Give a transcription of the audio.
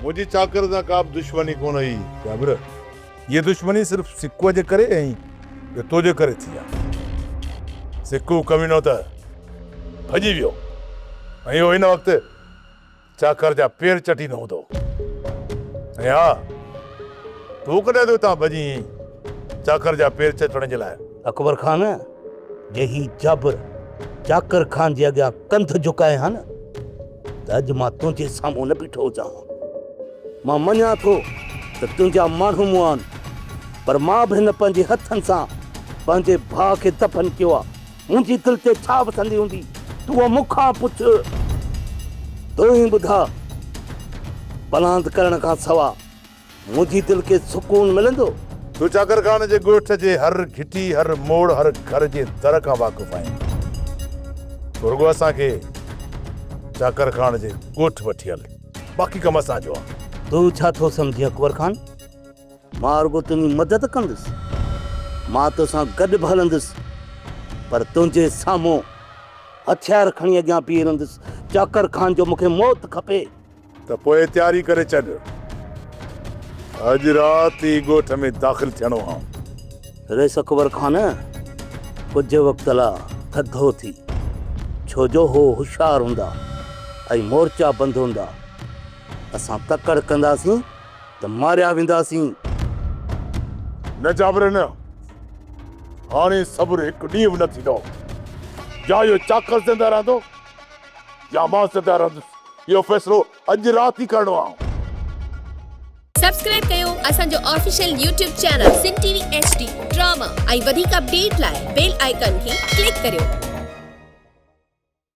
मुझी चाकर दा का दुश्मनी कोन हुई जाबिर। ये दुश्मनी सिर्फ सिक्को जे करे ऐं ये तो जे करे थी। सिक्को कमीनो त भजी वियो ऐं हिन वक्त चाकर जा पेर चटी न हूंदो। ऐं हा तू कॾहिं तो ता भजी चाकर जा पेर चटण जे लाइ। अकबर खान यही जबर चाकर खान जे अॻियां कंध झुकाए हा न त अॼु मां तुंहिंजे साम्हूं न बीठो हुजां। मां मञा थो त तुंहिंजा माण्हू मूं आहिनि, पर मां बि हिन पंहिंजे हथनि सां पंहिंजे भाउ खे दफ़न कयो आहे। मुंहिंजी दिलि ते छा वसंदी हूंदी तूं मूंखां पुछ। तूं ई ॿुधा बलांद करण खां सवा मुंहिंजी दिलि खे सुकून मिलंदो। तू चाकर खान जे ॻोठ जे हर घिटी हर मोड़ हर घर जे दर खां वाक़ुफ़ आहीं। रुॻो असांखे चाकर खान जे ॻोठ वठी हल, बाक़ी कम असांजो आहे। तूं छा थो सम्झी अकबर खान? मां रुॻो तुंहिंजी मदद कंदुसि, मां तोसां गॾु बि हलंदुसि, पर तुंहिंजे साम्हूं हथियार खणी अॻियां बीह रहंदुसि। चाकर खान जो मूंखे मौत खपे। त पोइ तयारी करे छॾ, अॼु राति ई ॻोठ में दाख़िल थियणो आहे। रेस अकबर खान कुझु वक़्त लाइ थधो थी, छो जो हो होशियार हूंदा ऐं मोर्चा बंदि हूंदा। असां तकड़ कंदासीं त मारिया वेंदासीं। न जाबिर न, हाणे सब्र हिकु ॾींहुं बि न थींदो। या इहो चाकर ज़िंदा रहंदो या मां ज़िंदा रहंदुसि। इहो फ़ैसिलो अॼु राति ई करणो आहे। सब्सक्राइब कयो असांजो official YouTube channel Sindh TV HD drama ऐं वधीक अपडेट लाइ बेल आइकन खे क्लिक करियो।